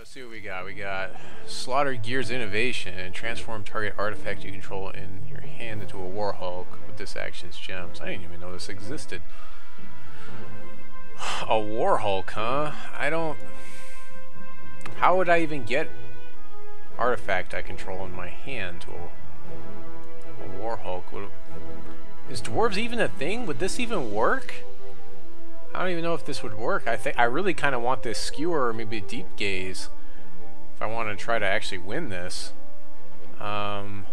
Let's see what we got. We got Slaughter Gear's Innovation. Transform target artifact you control in your hand into a Warhulk with this action's gems. I didn't even know this existed. A Warhulk, huh? I don't... How would I even get artifact I control in my hand to a Warhulk? Is dwarves even a thing? Would this even work? I don't even know if this would work. I really kind of want this skewer or maybe deep gaze if I want to try to actually win this. I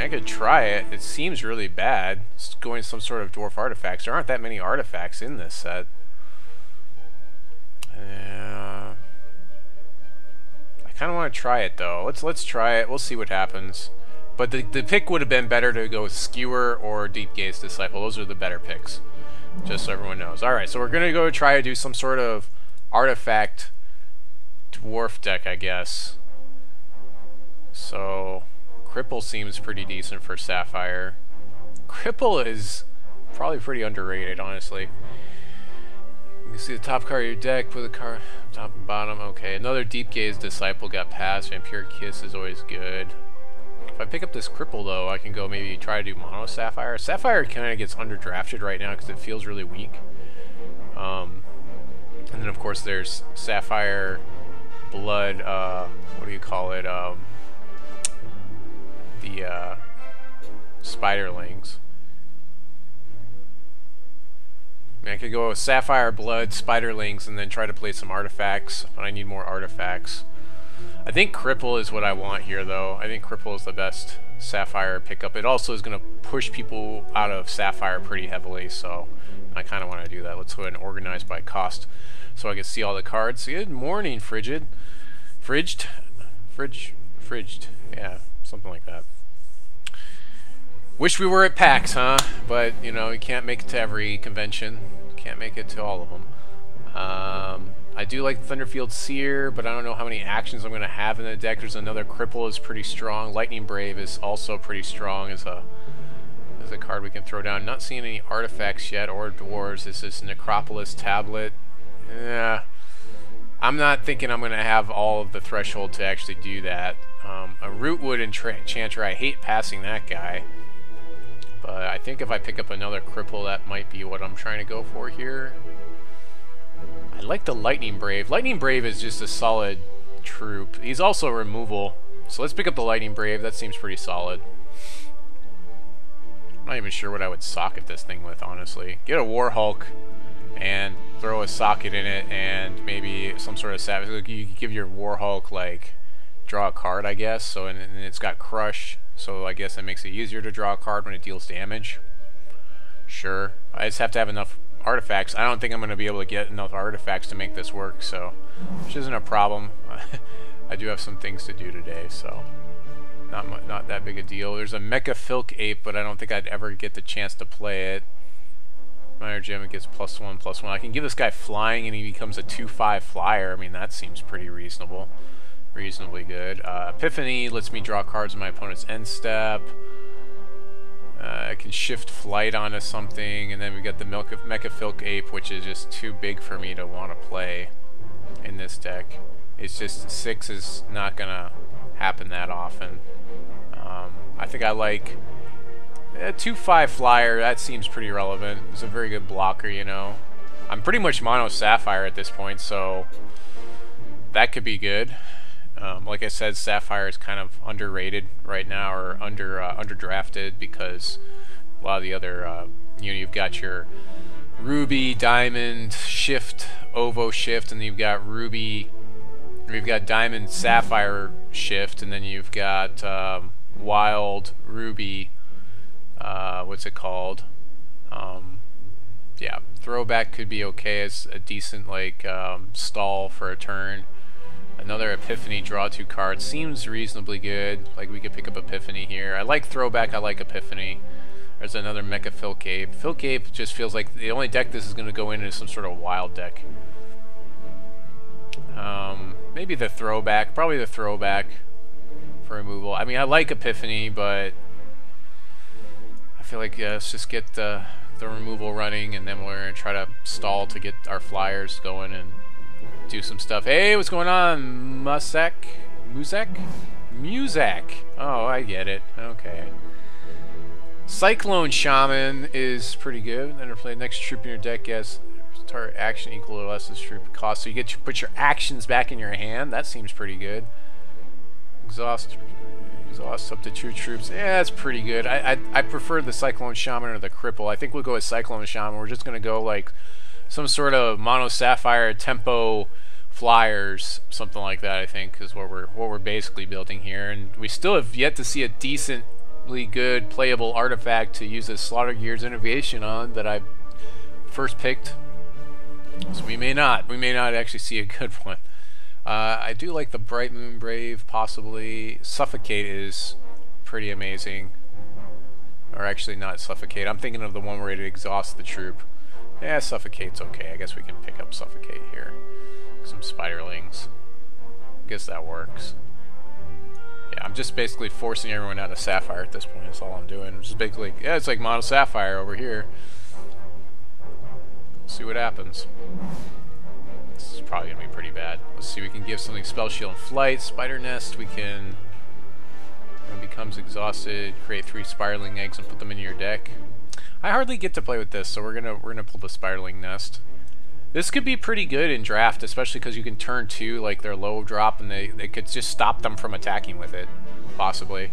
could try it. It seems really bad. It's going some sort of dwarf artifacts. There aren't that many artifacts in this set. I kind of want to try it though. Let's try it. We'll see what happens. But the pick would have been better to go with Skewer or Deep Gaze Disciple. Those are the better picks. Just so everyone knows. Alright, so we're going to go try to do some sort of artifact dwarf deck, I guess. So, Cripple seems pretty decent for Sapphire. Cripple is probably pretty underrated, honestly. You can see the top card of your deck, put the card top and bottom. Okay, another Deep Gaze Disciple got passed. Vampire Kiss is always good. If I pick up this Cripple, though, I can go maybe try to do Mono Sapphire. Sapphire kind of gets underdrafted right now because it feels really weak. And then, of course, there's Sapphire Blood, what do you call it? The Spiderlings. I mean, I could go with Sapphire Blood, Spiderlings, and then try to play some artifacts, but I need more artifacts. I think Cripple is what I want here, though. I think Cripple is the best Sapphire pickup. It also is going to push people out of Sapphire pretty heavily, so I kind of want to do that. Let's go ahead and organize by cost so I can see all the cards. Good morning, Frigid. Fridged? Fridged. Yeah, something like that. Wish we were at PAX, huh? But, you know, you can't make it to every convention. Can't make it to all of them. I do like Thunderfield Seer, but I don't know how many actions I'm going to have in the deck. There's another Cripple is pretty strong. Lightning Brave is also pretty strong as a card we can throw down. Not seeing any artifacts yet or dwarves. This is Necropolis Tablet. Yeah, I'm not thinking I'm going to have all of the threshold to actually do that. A Rootwood Enchanter, I hate passing that guy. But I think if I pick up another Cripple, that might be what I'm trying to go for here. I like the Lightning Brave. Lightning Brave is just a solid troop. He's also removal. So let's pick up the Lightning Brave. That seems pretty solid. I'm not even sure what I would socket this thing with, honestly. Get a Warhulk and throw a socket in it and maybe some sort of savage. You give your Warhulk, like, draw a card, I guess. So and it's got Crush. So I guess that makes it easier to draw a card when it deals damage. Sure. I just have to have enough artifacts. I don't think I'm going to be able to get enough artifacts to make this work, so which isn't a problem. I do have some things to do today, so not that big a deal. There's a Mecha Filk Ape, but I don't think I'd ever get the chance to play it. Minor Gem, it gets +1/+1. I can give this guy flying and he becomes a 2/5 flyer. I mean, that seems pretty reasonably good. Epiphany lets me draw cards in my opponent's end step. I can shift flight onto something, and then we got the Mecha Filk Ape, which is just too big for me to want to play in this deck. It's just 6 is not gonna happen that often. I think I like a 2/5 flyer. That seems pretty relevant. It's a very good blocker, you know. I'm pretty much mono Sapphire at this point, so that could be good. Like I said, Sapphire is kind of underrated right now, or underdrafted, because a lot of the other, you know, you've got your Ruby, Diamond, Shift, Ovo Shift, and then you've got Ruby, or you've got Diamond, Sapphire Shift, and then you've got Wild, Ruby, what's it called? Yeah, Throwback could be okay as a decent, like, stall for a turn. Another Epiphany, draw 2 cards, seems reasonably good. Like, we could pick up Epiphany here. I like Throwback, I like Epiphany. There's another Mecha Filk Ape. Filk Ape just feels like the only deck this is going to go in is some sort of wild deck. Maybe the Throwback, probably the Throwback for removal. I mean, I like Epiphany, but I feel like, yeah, let's just get the removal running, and then we're going to try to stall to get our flyers going and do some stuff. Hey, what's going on, Muzek? Oh, I get it. Okay. Cyclone Shaman is pretty good. Enter play next troop in your deck gets target action equal or less as troop cost. So you get to put your actions back in your hand. That seems pretty good. Exhaust up to 2 troops. Yeah, that's pretty good. I prefer the Cyclone Shaman or the Cripple. I think we'll go with Cyclone Shaman. We're just gonna go like some sort of mono sapphire tempo flyers, something like that. I think is what we're basically building here, and we still have yet to see a decently good playable artifact to use as Slaughter Gear's innovation on that I first picked. So we may not actually see a good one. I do like the Bright Moon Brave, possibly. Suffocate is pretty amazing. Or actually not Suffocate. I'm thinking of the one where it exhausts the troop. Yeah, Suffocate's okay. I guess we can pick up Suffocate here. Some Spiderlings. I guess that works. Yeah, I'm just basically forcing everyone out of Sapphire at this point. That's all I'm doing. I'm just basically, yeah, it's like Mono Sapphire over here. See what happens. This is probably gonna be pretty bad. Let's see, we can give something Spell Shield and Flight, Spider Nest, we can, when it becomes exhausted, create 3 Spiderling eggs and put them into your deck. I hardly get to play with this, so we're gonna pull the Spiderling Nest. This could be pretty good in draft, especially because you can turn 2 like their low drop and they could just stop them from attacking with it, possibly.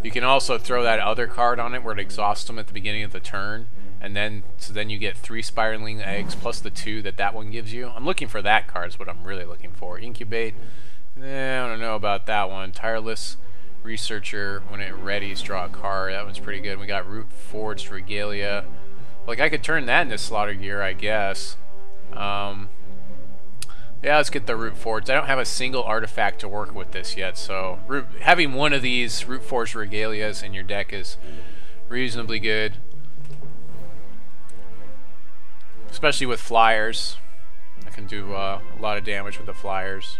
You can also throw that other card on it where it exhausts them at the beginning of the turn, and then you get 3 Spiraling Eggs plus the 2 that one gives you. I'm looking for that card is what I'm really looking for. Incubate, I don't know about that one. Tireless Researcher, when it readies, draw a card. That one's pretty good. We got Root Forged Regalia. Like, I could turn that into Slaughter Gear, I guess. Yeah, let's get the Root Forged. I don't have a single artifact to work with this yet, so having one of these Root Forged Regalias in your deck is reasonably good. Especially with flyers. I can do a lot of damage with the flyers.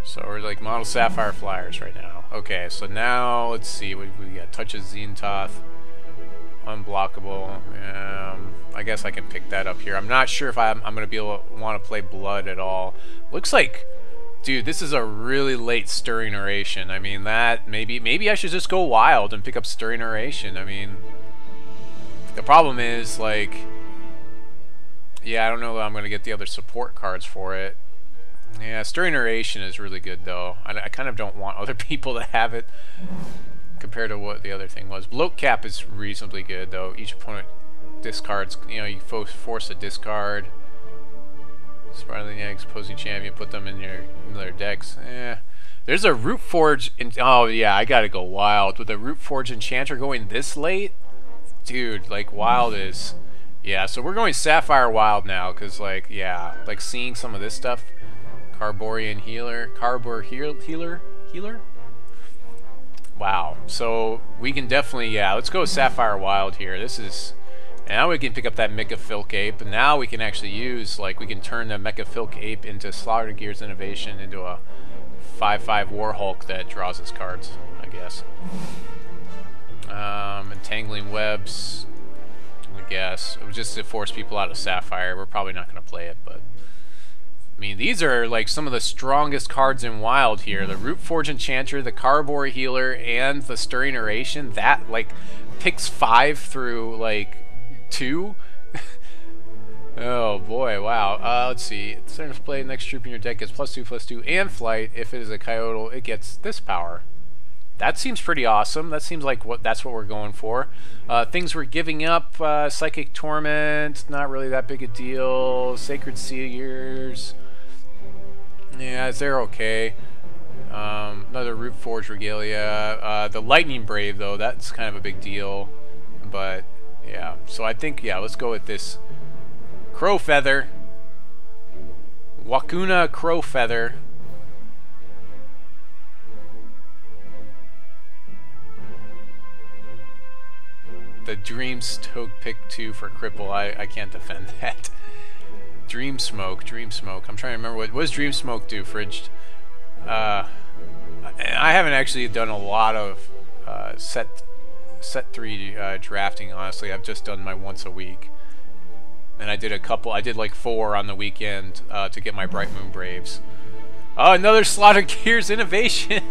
So we're like Mono Sapphire flyers right now. Okay, so now let's see. We got Touch of Xentoth. Unblockable. I guess I can pick that up here. I'm not sure if I'm going to be able to want to play Blood at all. Looks like, dude, this is a really late Stirring Oration. I mean, that maybe I should just go wild and pick up Stirring Oration. I mean, the problem is, like, yeah, I don't know that I'm going to get the other support cards for it. Yeah, Stirring Oration is really good, though. I kind of don't want other people to have it compared to what the other thing was. Bloat Cap is reasonably good, though. Each opponent discards, you know, you force a discard. Spiraling Eggs, opposing champion, put them in their decks. There's a Root Forge. Oh, yeah, I gotta go wild. With a Root Forge Enchanter going this late? Dude, like, wild is... Yeah, so we're going Sapphire Wild now, because, like, yeah, like, seeing some of this stuff. Carborian Healer. Healer? Wow. So we can definitely, yeah, let's go Sapphire Wild here. This is, now we can pick up that Mecha Filk Ape, and now we can actually use, like, we can turn the Mecha Filk Ape into Slaughter Gear's Innovation into a 5/5 War Hulk that draws his cards, I guess. Entangling Webs, I guess. It was just to force people out of Sapphire. We're probably not going to play it, but I mean, these are like some of the strongest cards in Wild here. The Root Forge Enchanter, the Carbor Healer, and the Stirring Oration. That, like, picks 5 through, like, 2. Oh, boy, wow. Let's see. Starting to play next troop in your deck gets +2/+2 and Flight. If it is a Coyote, it gets this power. That seems pretty awesome. That seems like that's what we're going for. Things we're giving up, Psychic Torment, not really that big a deal. Sacred Seers, yeah, they're okay. Another Root Forge Regalia. The Lightning Brave, though, that's kind of a big deal. But, yeah, so I think, yeah, let's go with this Crow Feather. Wakuna Crow Feather. The Dream Stoke pick 2 for Cripple. I can't defend that. Dream Smoke. I'm trying to remember what does Dream Smoke do, Fridged? I haven't actually done a lot of set set 3 drafting, honestly. I've just done my once a week. And I did like 4 on the weekend to get my Bright Moon Braves. Oh, another Slaughter Gears innovation!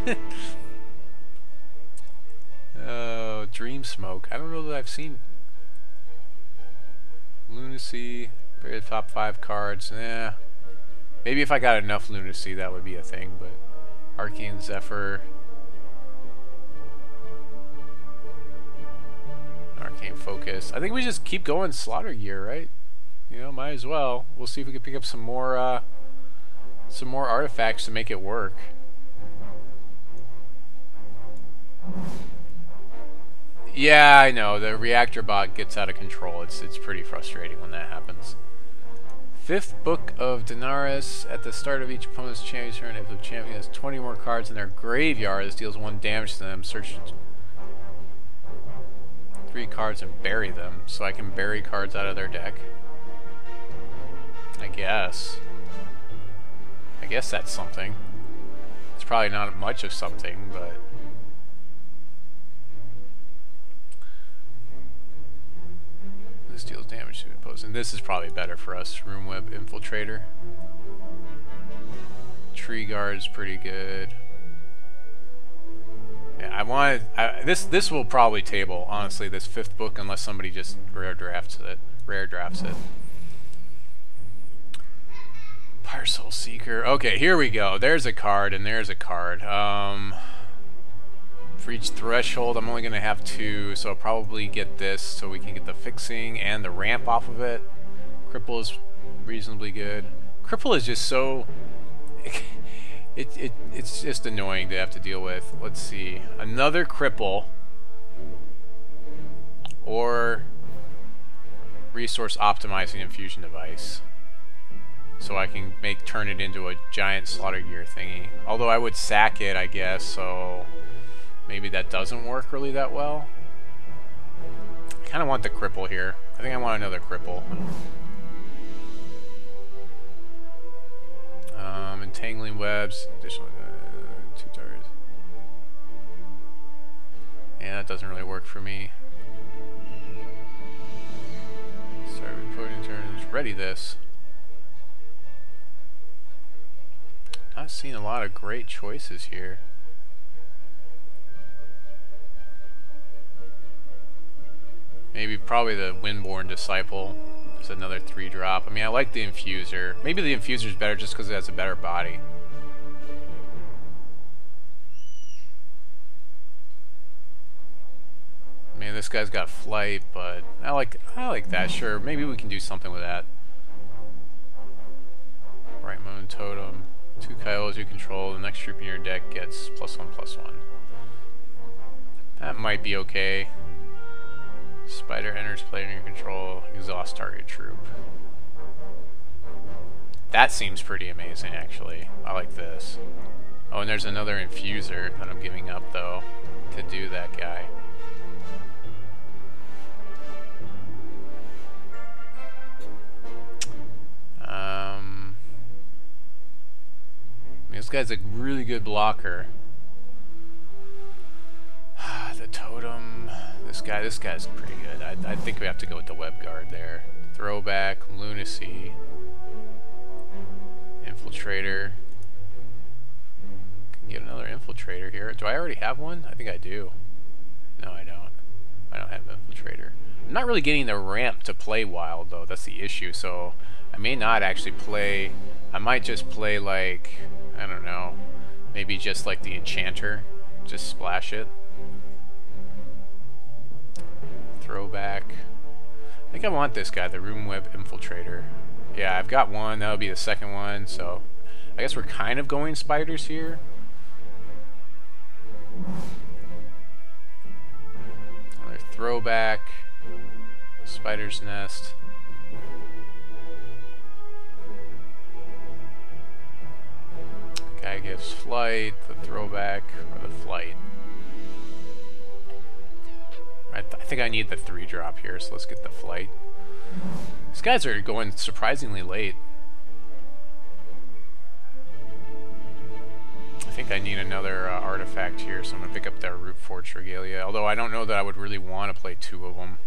Oh, Dream Smoke. I don't know that I've seen... Lunacy, the top 5 cards. Nah. Maybe if I got enough Lunacy, that would be a thing, but... Arcane Zephyr. Arcane Focus. I think we just keep going Slaughter Gear, right? You know, might as well. We'll see if we can pick up some more artifacts to make it work. Yeah, I know. The reactor bot gets out of control. It's pretty frustrating when that happens. 5th Book of Daenerys. At the start of each opponent's champion turn, if the champion has 20 more cards in their graveyard, this deals 1 damage to them. Search 3 cards and bury them. So I can bury cards out of their deck. I guess that's something. It's probably not much of something, but... This deals damage to the opponent. And this is probably better for us. Roomweb Infiltrator. Tree Guard's pretty good. Yeah, this will probably table, honestly, this 5th book, unless somebody just rare drafts it. Parcel Seeker. Okay, here we go. There's a card, and there's a card. For each threshold, I'm only going to have 2, so I'll probably get this so we can get the fixing and the ramp off of it. Cripple is reasonably good. Cripple is just so... it's just annoying to have to deal with. Let's see. Another Cripple. Or Resource Optimizing Infusion Device. So I can turn it into a giant Slaughter Gear thingy. Although I would sack it, I guess, so... Maybe that doesn't work really that well. I kind of want the Cripple here. I think I want another Cripple. Entangling Webs. Additional 2 targets. Yeah, that doesn't really work for me. Start reporting turns. Ready this. Not seeing a lot of great choices here. Maybe probably the Windborn Disciple. There's another 3-drop. I mean, I like the Infuser. Maybe the Infuser's better just because it has a better body. Man, this guy's got Flight, but I like that. Sure, maybe we can do something with that. Bright Moon Totem. 2 Kyolas you control. The next troop in your deck gets +1/+1. That might be okay. Spider enters player in your control, exhaust target troop. That seems pretty amazing, actually. I like this. Oh, and there's another Infuser that I'm giving up, though, to do that guy. This guy's a really good blocker. The Totem... This guy's pretty good. I think we have to go with the Web Guard there. Throwback, Lunacy, Infiltrator. Can get another Infiltrator here. Do I already have one? I think I do. No, I don't. I don't have Infiltrator. I'm not really getting the ramp to play Wild, though. That's the issue. So I may not actually play... I might just play, like... I don't know. Maybe just like the Enchanter. Just splash it. Throwback. I think I want this guy, the Roomweb Infiltrator. Yeah, I've got one. That'll be the second one. So I guess we're kind of going spiders here. Another Throwback. Spider's Nest. Guy gives Flight, the Throwback, or the Flight. I think I need the 3-drop here, so let's get the Flight. These guys are going surprisingly late. think I need another artifact here, so I'm gonna pick up that Root Forge Regalia. Although I don't know that I would really want to play 2 of them.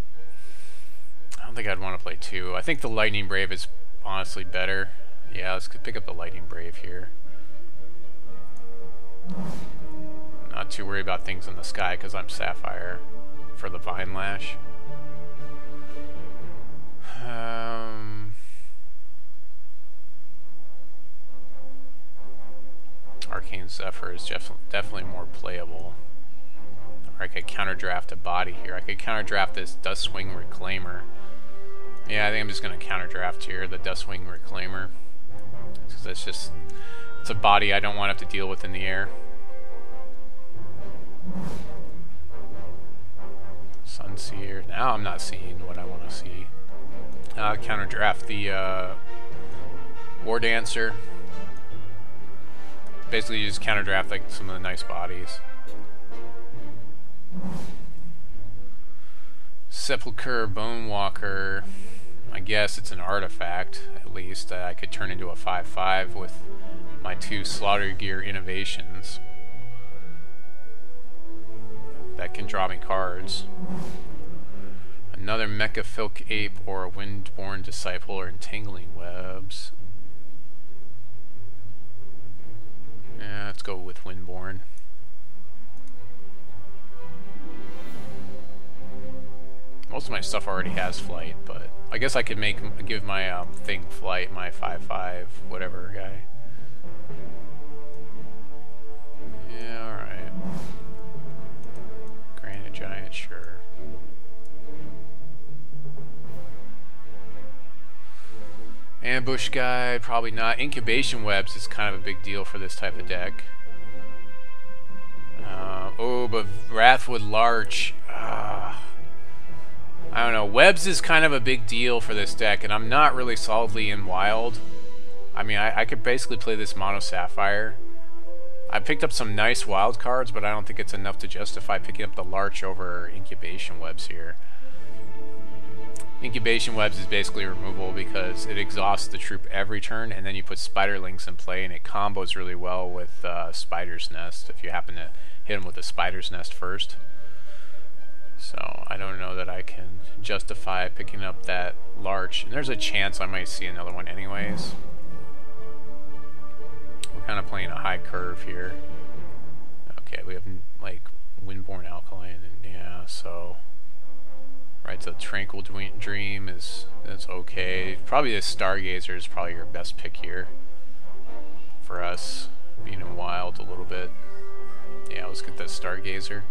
I don't think I'd want to play 2. I think the Lightning Brave is honestly better. Yeah, let's pick up the Lightning Brave here. Not too worried about things in the sky because I'm Sapphire for the Vine Lash. Arcane Zephyr is definitely more playable. Or I could counterdraft a body here. I could counterdraft this Dustwing Reclaimer. Yeah, I think I'm just going to counterdraft here the Dustwing Reclaimer. Because it's a body I don't want to have to deal with in the air. Sunseer. Now I'm not seeing what I want to see. Counterdraft the War Dancer. Basically, you just counterdraft like some of the nice bodies. Sepulchre Bonewalker. I guess it's an artifact, at least. I could turn into a 5/5 with my 2 Slaughter Gear innovations. That can draw me cards. Another Mecha Filk Ape or a Windborn Disciple or Entangling Webs. Yeah, let's go with Windborn. Most of my stuff already has flight, but I guess I could give my thing flight, my 5/5 whatever guy. Yeah, alright. Granite Giant, sure. Ambush guy, probably not. Incubation Webs is kind of a big deal for this type of deck. Oh, but Wrathwood Larch. I don't know. Webs is kind of a big deal for this deck, and I'm not really solidly in Wild. I mean, I could basically play this Mono Sapphire. I picked up some nice Wild cards, but I don't think it's enough to justify picking up the Larch over Incubation Webs here. Incubation Webs is basically removable because it exhausts the troop every turn, and then you put Spiderlings in play, and it combos really well with Spider's Nest if you happen to hit them with a Spider's Nest first. So I don't know that I can justify picking up that Larch, and there's a chance I might see another one anyways. We're kind of playing a high curve here. Okay, we have like Windborn Alkaline, and yeah, so right, so Tranquil Dream that's okay. Probably the Stargazer is probably your best pick here for us, being in Wild a little bit. Yeah, let's get the Stargazer.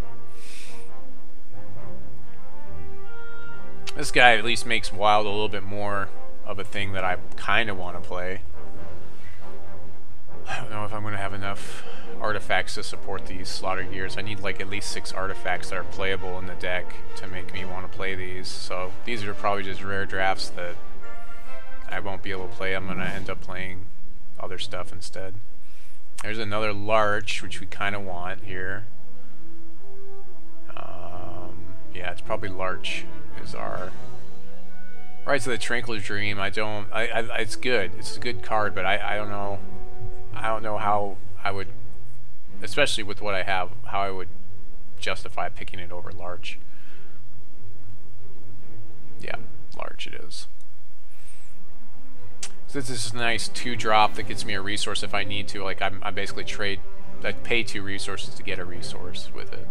This guy at least makes Wild a little bit more of a thing that I kind of want to play. I don't know if I'm going to have enough artifacts to support these Slaughter Gears. I need like at least 6 artifacts that are playable in the deck to make me want to play these. So these are probably just rare drafts that I won't be able to play. I'm going to end up playing other stuff instead. There's another Larch, which we kind of want here. Yeah, it's probably Larch is our... Right, so the Tranquil Dream, it's good. It's a good card, but I don't know. I don't know how I would, especially with what I have, how I would justify picking it over Larch. Yeah, Larch it is. So this is a nice 2-drop that gets me a resource if I need to. Like I basically I pay 2 resources to get a resource with it.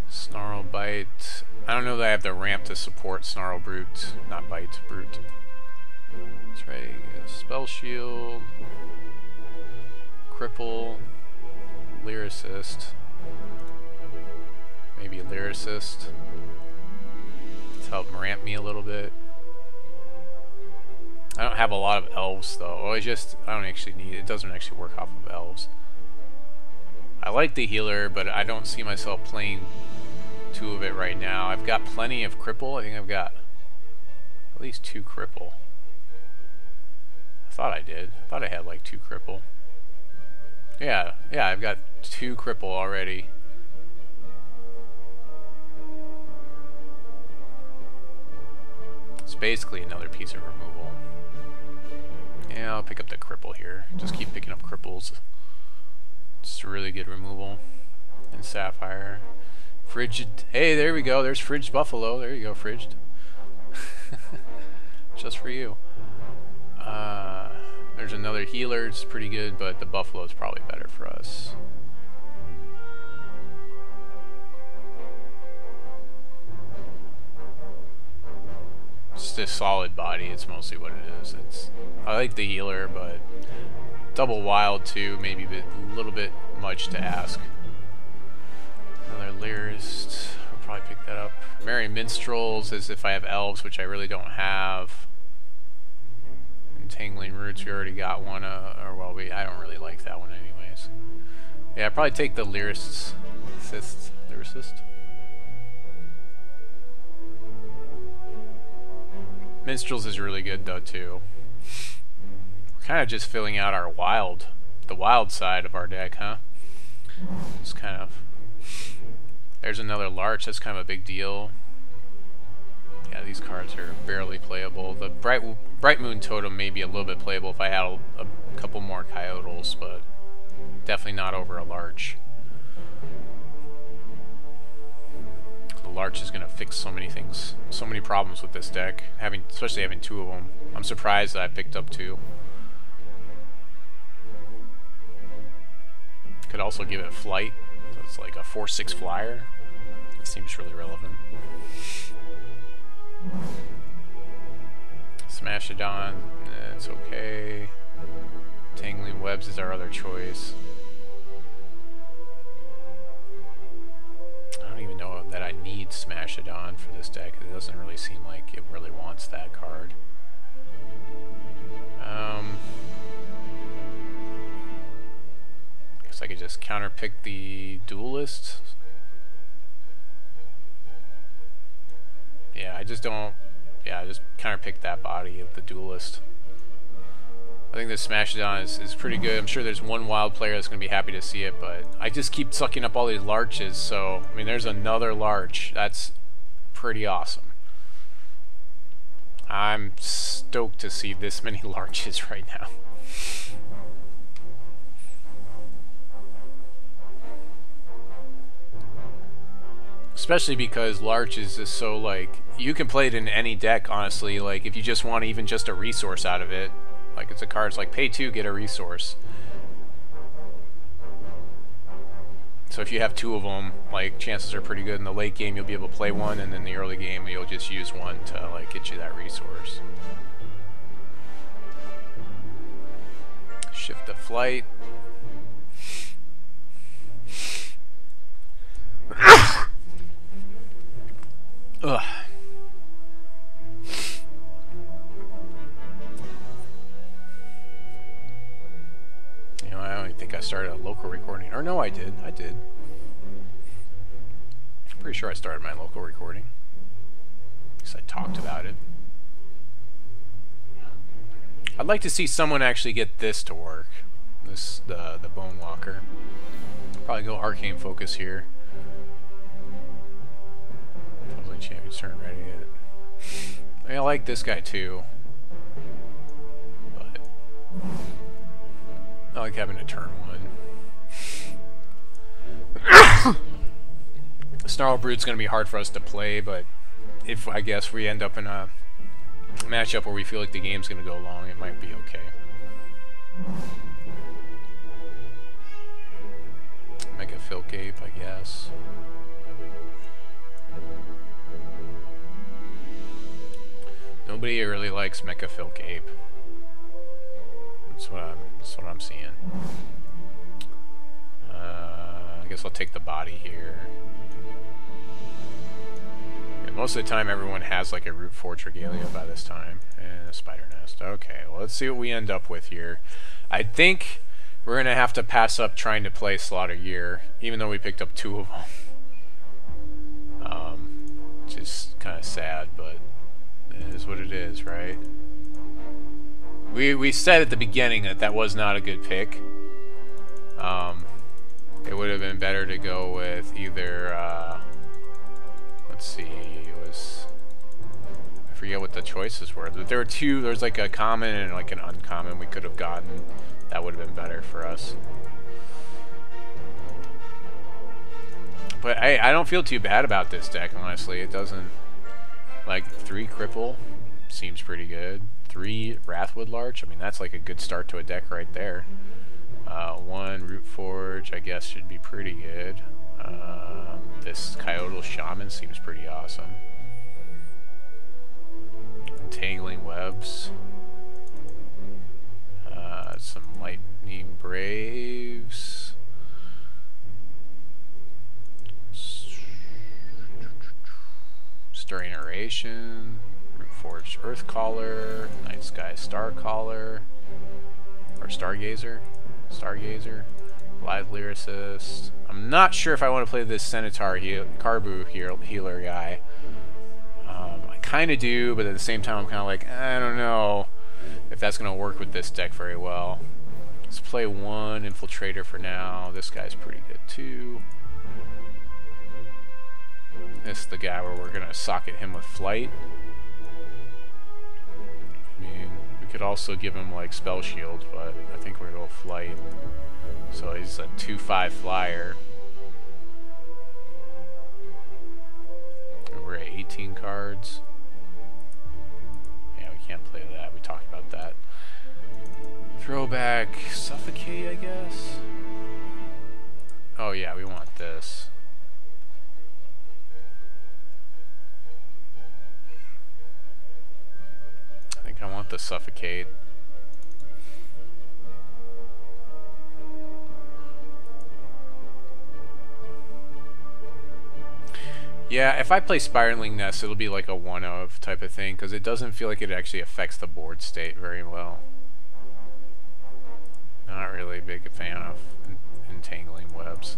Snarl Bite. I don't know that I have the ramp to support Snarl Brute, not Bite, Brute. That's right. Spell Shield, Cripple, Lyricist, maybe Lyricist to help ramp me a little bit. I don't have a lot of elves though. I don't actually need it. It doesn't actually work off of elves. I like the healer, but I don't see myself playing 2 of it right now. I've got plenty of Cripple. I think I've got at least 2 Cripple. I thought I did. I thought I had like 2 Cripple. Yeah, I've got 2 Cripple already. basically another piece of removal. Yeah, I'll pick up the cripple here. Just keep picking up cripples. It's really good removal. And Sapphire. Frigid. Hey, there we go. There's Frigid Buffalo. There you go, Frigid. Just for you. There's another healer. It's pretty good, but the Buffalo is probably better for us. Just a solid body. It's mostly what it is. I like the healer, but double wild too. Maybe a little bit much to ask. Another lyrist. I'll probably pick that up. Merry Minstrels as if I have elves, which I really don't have. Entangling Roots, we already got one. I don't really like that one anyways. Yeah, I'd probably take the lyricist. Minstrels is really good though too. We're kind of just filling out our the wild side of our deck, huh? Just kind of. There's another Larch. That's kind of a big deal. Yeah, these cards are barely playable. The Bright Moon Totem may be a little bit playable if I had a couple more Coyotals, but definitely not over a Larch. The Larch is going to fix so many things, so many problems with this deck, especially having two of them. I'm surprised that I picked up two. Could also give it flight, so it's like a 4/6 flyer. That seems really relevant. Smashadon, it's okay. Tangling Webs is our other choice. I don't even know that I need Smashadon for this deck. It doesn't really seem like it really wants that card. Guess I could just counterpick the Duelist. Yeah, I just don't. Yeah, I just counterpick that body of the Duelist. I think this Smashadon is pretty good. I'm sure there's one wild player that's going to be happy to see it, but I just keep sucking up all these Larches, so, I mean, there's another Larch. That's pretty awesome. I'm stoked to see this many Larches right now. Especially because Larch is just so, like, you can play it in any deck, honestly. Like, if you just want even just a resource out of it. Like, it's a card, it's like, pay 2, get a resource. So if you have two of them, like, chances are pretty good in the late game you'll be able to play one, and in the early game you'll just use one to, like, get you that resource. Shift to flight. Ugh. You know, I don't even think I started a local recording. Or no, I did. I'm pretty sure I started my local recording. Because I talked about it. I'd like to see someone actually get this to work. The Bone Walker. Probably go Arcane Focus here. Champion's turn ready yet. I mean, I like this guy too, but I like having a turn one. Snarl Brute's gonna be hard for us to play, but if I guess we end up in a matchup where we feel like the game's gonna go long, it might be okay. Mega Filk Ape, I guess. Nobody really likes Mecha Filk Ape. That's what I'm seeing. I guess I'll take the body here. Yeah, most of the time everyone has like a Root Forge Regalia by this time. And a Spider Nest. Okay, well let's see what we end up with here. I think we're going to have to pass up trying to play Slaughter Year, even though we picked up two of them. Which is kind of sad, but it is what it is, right? We said at the beginning that was not a good pick. It would have been better to go with either let's see, it was, I forget what the choices were. There were two. There's like a common and like an uncommon we could have gotten. That would have been better for us. But I don't feel too bad about this deck, honestly. It doesn't... Like, 3 Cripple seems pretty good. 3 Wrathwood Larch, I mean, that's like a good start to a deck right there. 1 Root Forge, I guess, should be pretty good. This Untitled Shaman seems pretty awesome. Tangling Webs. Some Lightning Braves. Stirring Aeration, Root Forge Earth Caller, Night Sky Star Caller, or Stargazer, Live Lyricist. I'm not sure if I want to play this Centaur Carbu healer guy. I kind of do, but at the same time I'm kind of like, I don't know if that's going to work with this deck very well. Let's play 1 Infiltrator for now. This guy's pretty good too. This is the guy where we're going to socket him with Flight. I mean, we could also give him like Spell Shield, but I think we're going to go Flight. So he's a 2/5 flyer. And we're at 18 cards. Yeah, we can't play that. We talked about that. Throwback Suffocate, I guess. Oh yeah, we want this. I think I want the Suffocate. Yeah, if I play Spiraling Nest, it'll be like a one-of type of thing, because it doesn't feel like it actually affects the board state very well. Not really a big fan of Entangling Webs.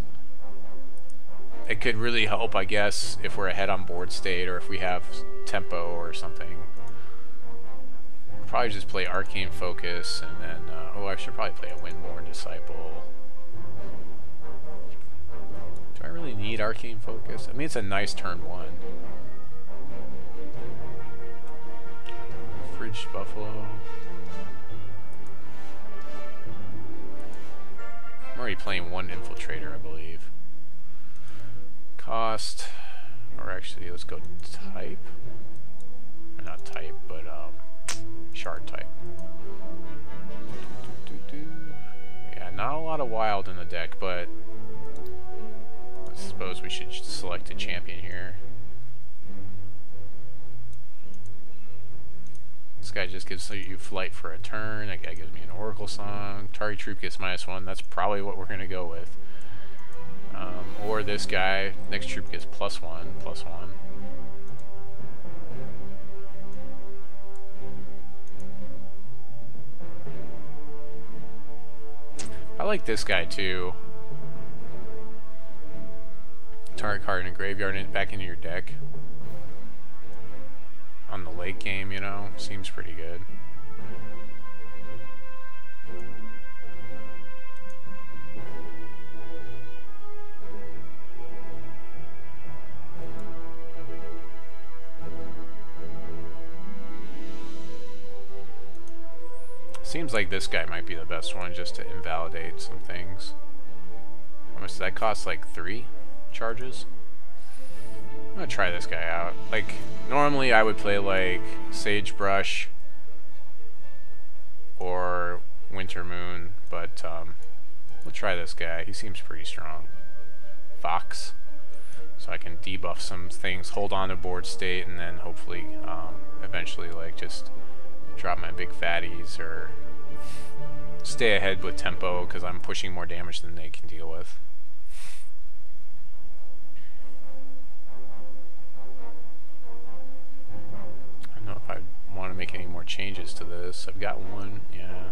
It could really help, I guess, if we're ahead on board state, or if we have tempo or something. Probably just play Arcane Focus, and then, oh, I should probably play a Windborn Disciple. Do I really need Arcane Focus? I mean, it's a nice turn 1. Fridge Buffalo. I'm already playing 1 Infiltrator, I believe. Cost, or actually, let's go type. Or not type, but, Shard type. Yeah, not a lot of wild in the deck, but I suppose we should select a champion here. This guy just gives you Flight for a turn. That guy gives me an Oracle Song. Target Troop gets -1. That's probably what we're going to go with. Or this guy, next troop gets +1. I like this guy too. Target card in a graveyard and back into your deck. On the late game, you know, seems pretty good. Seems like this guy might be the best one just to invalidate some things. How much does that cost? Like 3 charges? I'm gonna try this guy out. Like, normally I would play like Sagebrush or Winter Moon, but we'll try this guy. He seems pretty strong. Fox. So I can debuff some things, hold on to board state, and then hopefully eventually like just drop my big fatties or stay ahead with tempo because I'm pushing more damage than they can deal with. I don't know if I want to make any more changes to this. I've got one, yeah.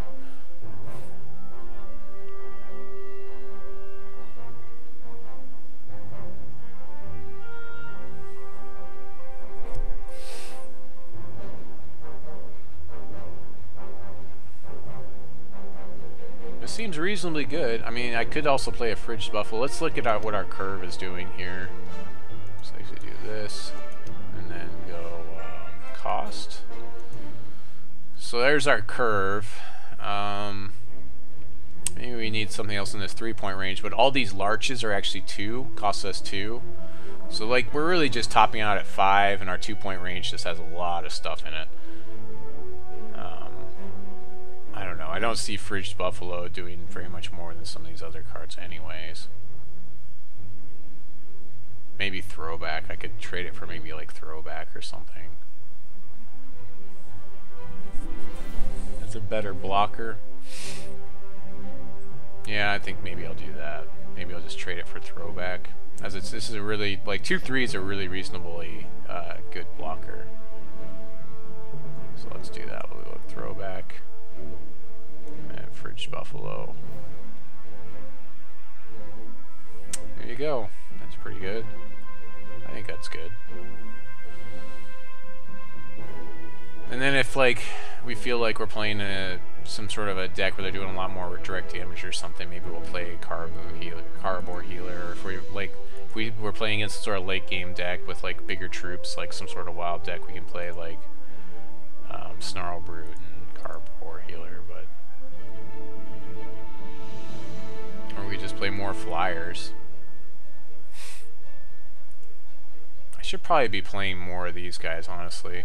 Seems reasonably good. I mean, I could also play a Fridge Buffalo. Let's look at what our curve is doing here. So I should do this, and then go cost. there's our curve. Maybe we need something else in this 3-point range, but all these larches are actually 2, cost us 2. So like we're really just topping out at 5, and our 2-point range just has a lot of stuff in it. I don't know. I don't see Fridged Buffalo doing very much more than some of these other cards anyways. Maybe Throwback. I could trade it for maybe like Throwback or something. That's a better blocker. Yeah, I think maybe I'll do that. Maybe I'll just trade it for Throwback. As this is a really, like, 2/3 is a really reasonably good blocker. So let's do that. We'll go Throwback. And Fridged Buffalo. There you go. That's pretty good. I think that's good. And then if, like, we feel like we're playing some sort of a deck where they're doing a lot more direct damage or something, maybe we'll play Caribou Healer, or if we were playing against some sort of late game deck with like bigger troops, like some sort of wild deck, we can play like Snarl Brute and Caribou Healer, but or we just play more flyers. I should probably be playing more of these guys, honestly.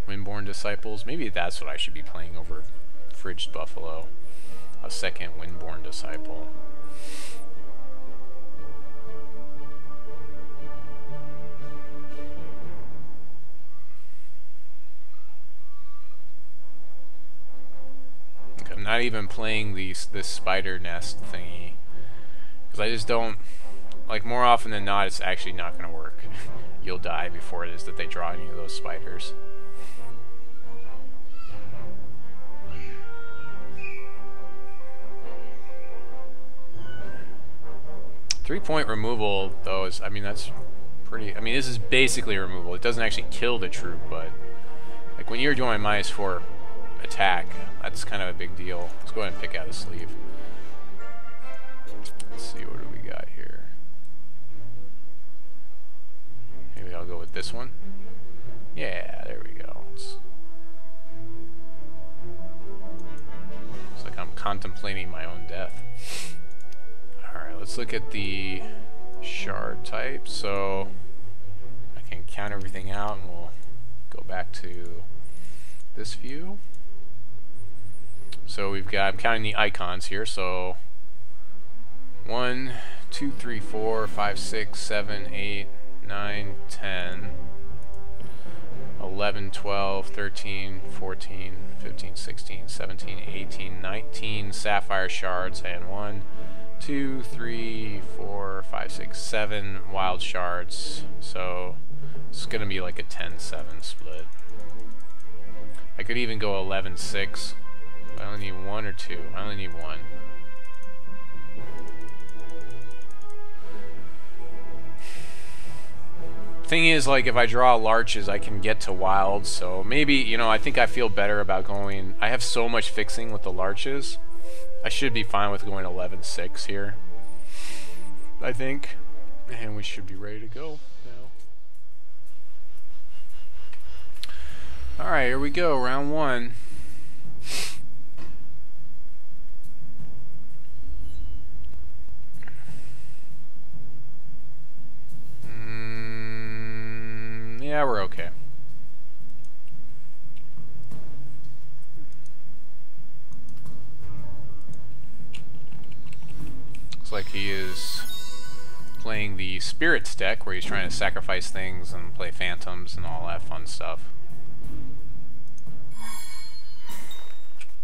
Windborn Disciples, maybe that's what I should be playing over Fridged Buffalo. A second Windborn Disciple. I'm not even playing this spider nest thingy, because I just don't, like, more often than not it's actually not going to work. You'll die before it is that they draw any of those spiders. 3-point removal, though, is, I mean, that's pretty, I mean, this is basically removal. It doesn't actually kill the troop, but, like, when you're doing -4 attack, that's kind of a big deal. Let's go ahead and pick out a sleeve. Let's see, what do we got here? Maybe I'll go with this one. Yeah, there we go. It's like I'm contemplating my own death. Alright, let's look at the shard type. So I can count everything out and we'll go back to this view. So we've got, I'm counting the icons here, so 1, 2, 3, 4, 5, 6, 7, 8, 9, 10, 11, 12, 13, 14, 15, 16, 17, 18, 19 sapphire shards, and 1, 2, 3, 4, 5, 6, 7 wild shards. So it's gonna be like a 10-7 split. I could even go 11-6. I only need 1 or 2. I only need 1. Thing is, like, if I draw larches, I can get to wilds, so maybe, you know, I think I feel better about going, I have so much fixing with the larches, I should be fine with going 11-6 here, I think, and we should be ready to go now. Alright, here we go, round 1. Yeah, we're okay. Looks like he is playing the Spirits deck, where he's trying to sacrifice things and play phantoms and all that fun stuff.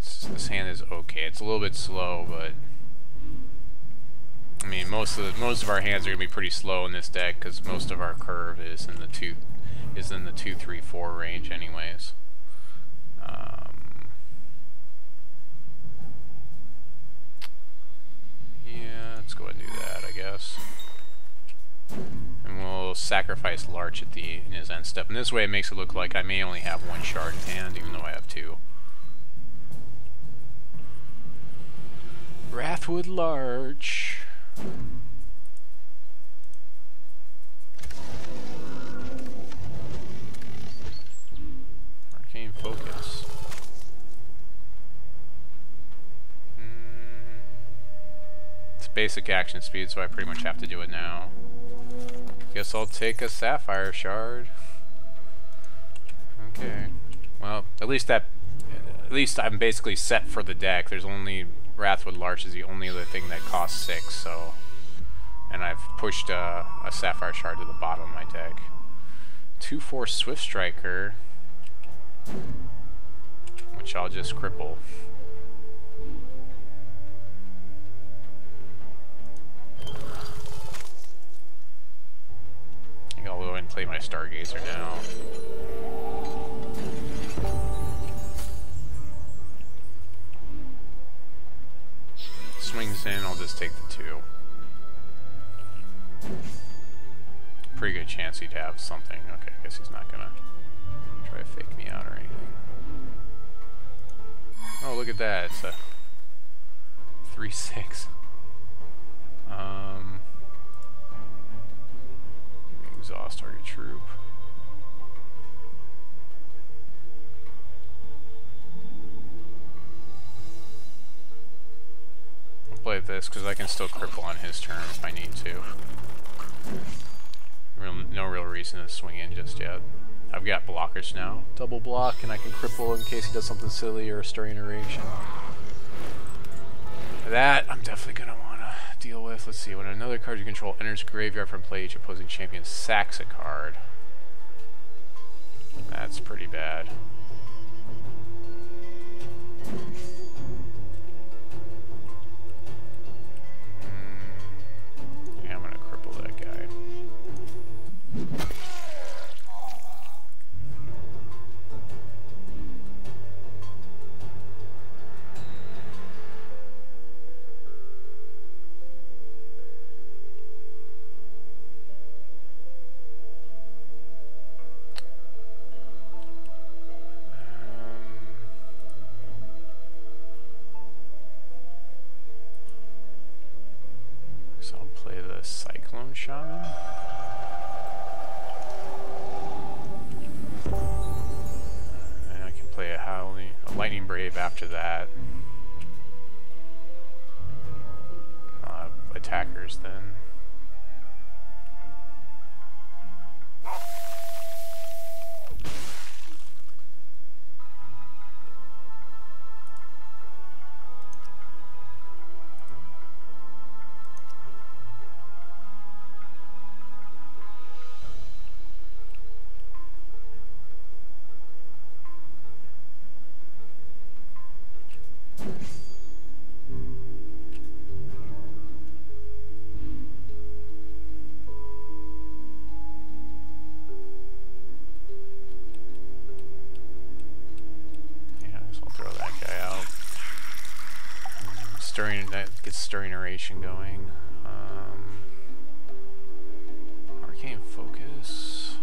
This hand is okay. It's a little bit slow, but I mean, most of our hands are gonna be pretty slow in this deck because most of our curve is in the 2, 3, 4 range, anyways. Yeah, let's go ahead and do that, I guess. And we'll sacrifice Larch at in his end step. And this way, it makes it look like I may only have 1 shard in hand, even though I have 2. Wrathwood Larch. Arcane Focus. basic action speed, so I pretty much have to do it now. Guess I'll take a Sapphire Shard. Okay. Well, at least I'm basically set for the deck. There's only Wrathwood Larch is the only other thing that costs 6, so... And I've pushed a Sapphire Shard to the bottom of my deck. 2/4 Swift Striker, which I'll just cripple. I think I'll go ahead and play my Stargazer now. Swings in, I'll just take the 2. Pretty good chance he'd have something. Okay, I guess he's not gonna try to fake me out or anything. Oh, look at that. It's a 3/6. Exhaust target troop. I'll play this because I can still cripple on his turn if I need to. No real reason to swing in just yet. I've got blockers now. Double block, and I can cripple in case he does something silly or a Stirring Iteration. That I'm definitely going to want to deal with. Let's see. When another card you control enters graveyard from play, each opposing champion sacks a card. That's pretty bad. Yeah, I'm going to cripple that guy. So I'll play the Cyclone Shaman. And I can play a Lightning Brave after that. Attackers then. That gets Stirring Iteration going. Arcane Focus.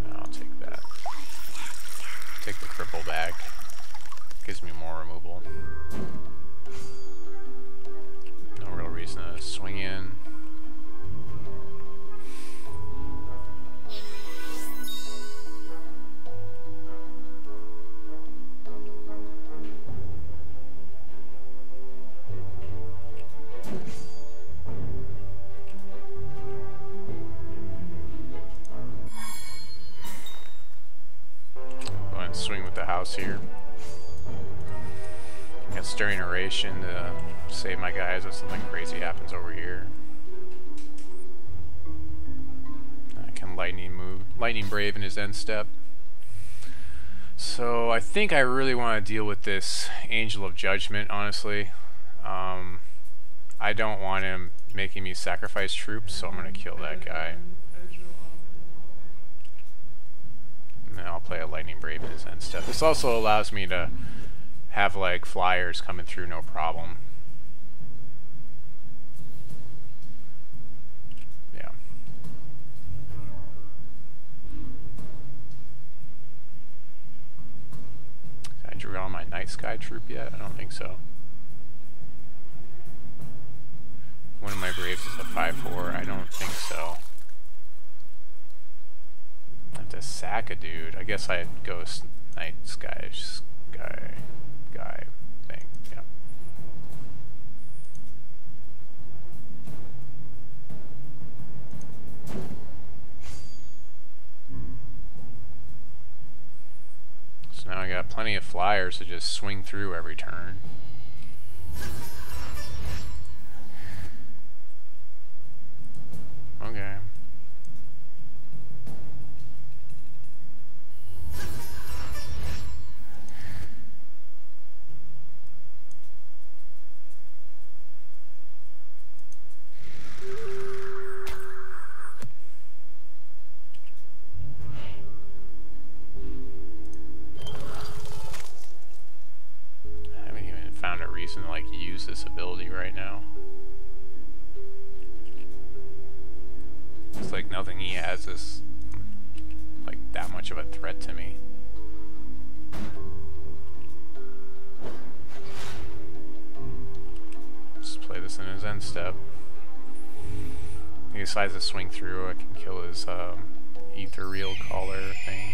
No, I'll take that. Take the cripple back. Gives me more removal. No real reason to swing in. Swing with the house here. Got Stirring Iteration to save my guys if something crazy happens over here. I can Lightning Brave in his end step. So I think I really want to deal with this Angel of Judgment, honestly. I don't want him making me sacrifice troops, so I'm going to kill that guy. And then I'll play a Lightning Brave in his end step. This also allows me to have like flyers coming through no problem. Yeah. Did I drew on my Night Sky troop yet? I don't think so. One of my Braves is a 5/4. I don't think so. I have to sack a dude. I guess I'd go Night Sky guy thing. Yeah. got plenty of flyers to just swing through every turn. Okay. Found a reason to like use this ability right now. It's like nothing he has is like that much of a threat to me. Just play this in his end step. He decides to swing through, I can kill his Ethereal Caller thing.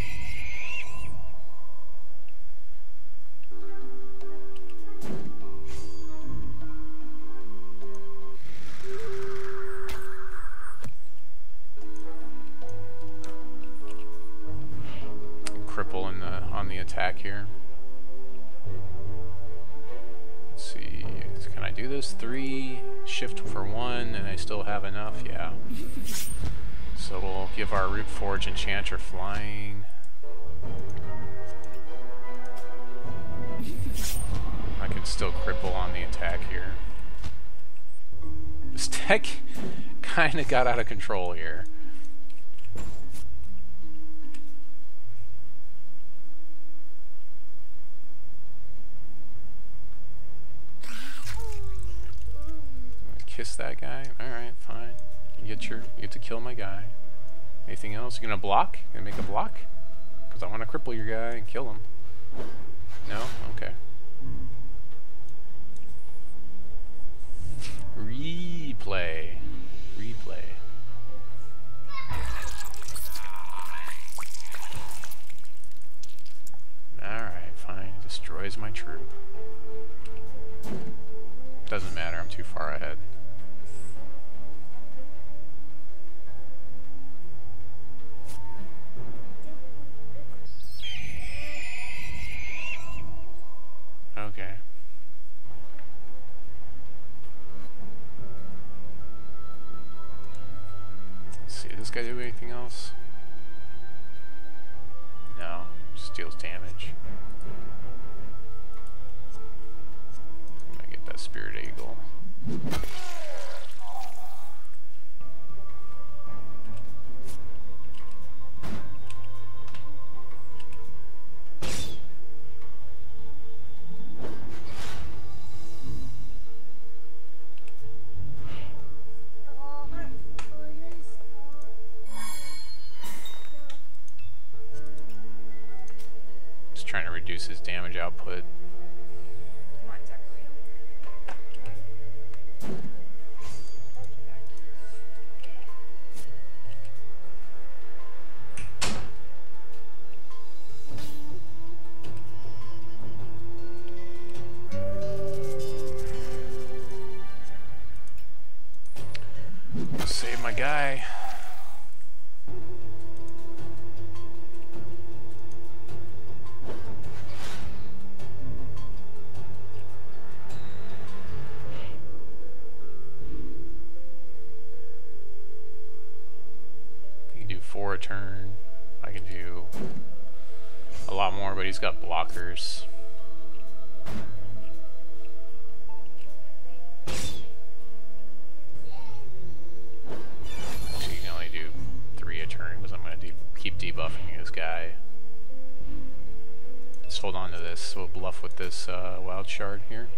Cripple on the attack here. Let's see, can I do this? 3, shift for 1, and I still have enough? Yeah. So we'll give our Root Forge Enchanter flying. I can still cripple on the attack here. This deck kinda got out of control here. Kiss that guy? Alright, fine. You get to kill my guy. Anything else? You gonna block? Gonna make a block? Because I want to cripple your guy and kill him. No? Okay. Replay. Replay. Alright, fine. Destroys my troop. Doesn't matter, I'm too far ahead. Okay. Let's see, does this guy do anything else? No, just deals damage. I'm gonna get that Spirit Eagle. Trying to reduce his damage output. Save my guy. For a turn. I can do a lot more, but he's got blockers. So you can only do 3 a turn because I'm going to keep debuffing this guy. Let's hold on to this. We'll bluff with this wild shard here.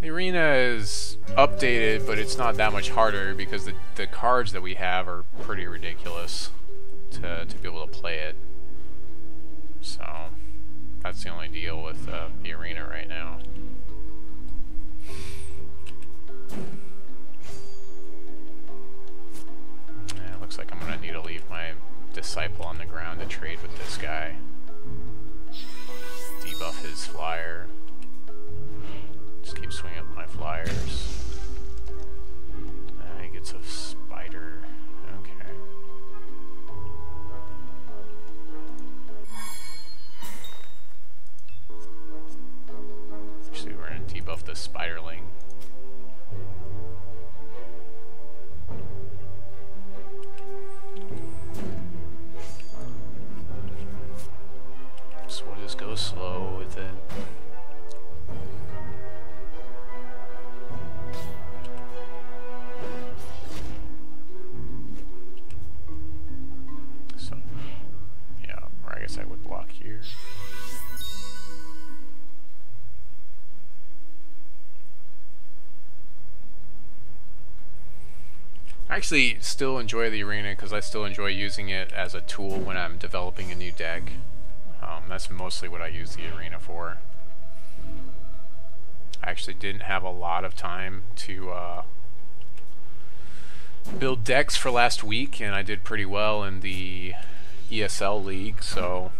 The arena is updated, but it's not that much harder because the cards that we have are pretty ridiculous to be able to play it. So that's the only deal with the arena right now. Yeah, it looks like I'm gonna need to leave my disciple on the ground to trade with this guy. Debuff his flyer. Just keep swinging up my flyers. He gets a spider. Okay. Actually, we're gonna debuff the spiderling. So we'll just go slow with it. So, yeah, or I guess I would block here. I actually still enjoy the arena because I still enjoy using it as a tool when I'm developing a new deck. That's mostly what I use the arena for. I actually didn't have a lot of time to build decks for last week, and I did pretty well in the ESL league, so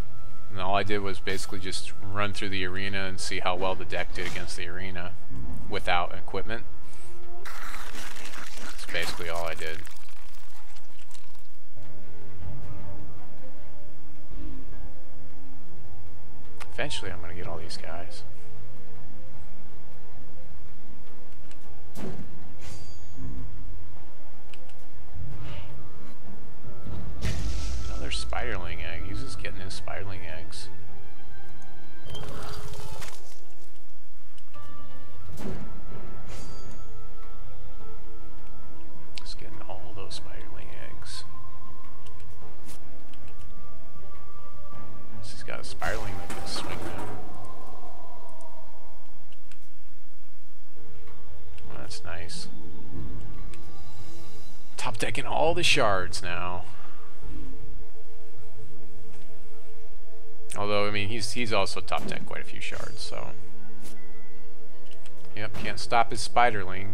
all I did was basically just run through the arena and see how well the deck did against the arena without equipment. That's basically all I did. Eventually I'm going to get all these guys. Another spiderling egg. He's just getting his spiderling eggs. Just getting all those spiderling eggs. He's got a spiderling that can swing them. Well, that's nice. Top decking all the shards now. Although, I mean, he's also top decked quite a few shards, so. Yep, can't stop his spiderling.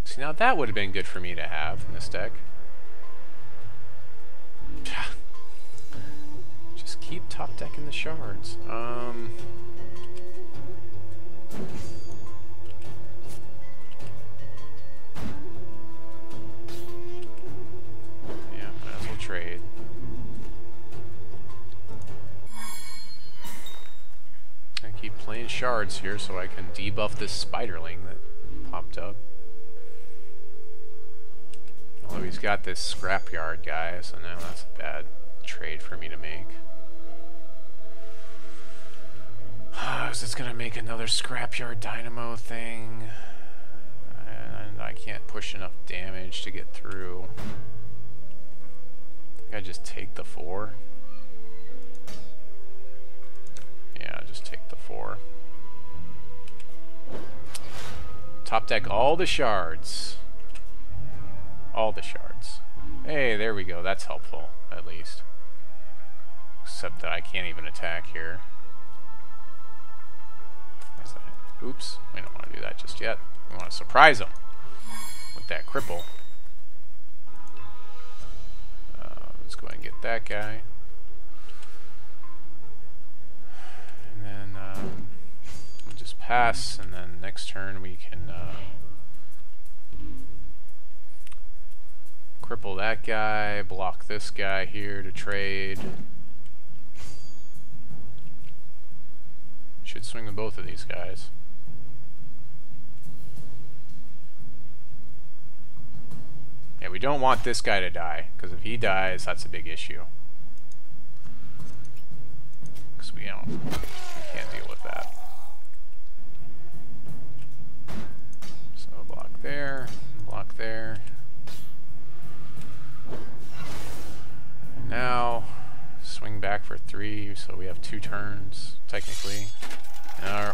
See, now that would have been good for me to have in this deck. Just keep top decking the shards. Yeah, might as well trade. I keep playing shards here so I can debuff this spiderling that popped up. Although he's got this scrapyard guy, so now that's a bad trade for me to make. Is this gonna make another scrapyard dynamo thing? And I can't push enough damage to get through. I think I just take the 4. Yeah, just take the 4. Top deck all the shards. All the shards. Hey, there we go. That's helpful, at least. Except that I can't even attack here. Oops, we don't want to do that just yet. We want to surprise him with that cripple. Let's go ahead and get that guy. And then we'll just pass, and then next turn we can cripple that guy, block this guy here to trade. Should swing with both of these guys. Yeah, we don't want this guy to die, because if he dies, that's a big issue. Because we can't deal with that. So block there, block there. And now swing back for 3, so we have 2 turns technically.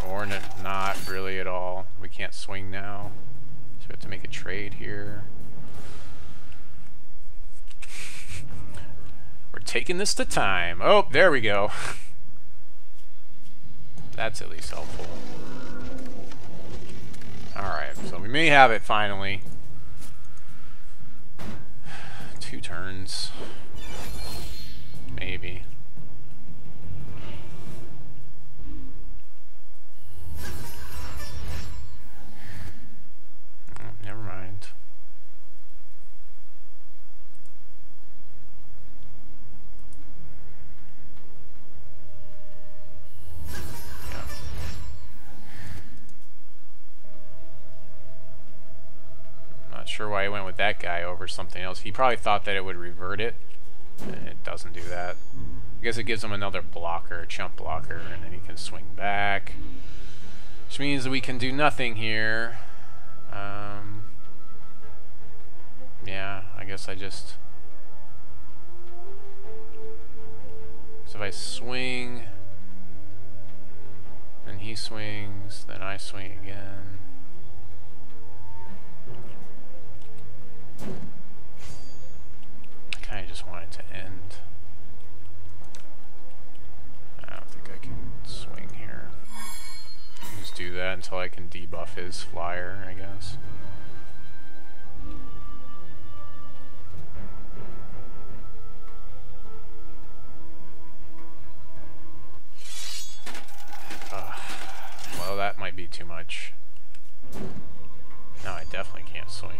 Or not really at all. We can't swing now, so we have to make a trade here. We're taking this to time. Oh, there we go. That's at least helpful. Alright, so we may have it finally. 2 turns. Maybe. Oh, never mind. Sure why he went with that guy over something else. He probably thought that it would revert it, and it doesn't do that. I guess it gives him another blocker, a chump blocker, and then he can swing back, which means that we can do nothing here. Yeah, I guess I just... So if I swing, then he swings, then I swing again. I kind of just want it to end. I don't think I can swing here. Just do that until I can debuff his flyer, I guess. Well, that might be too much. No, I definitely can't swing.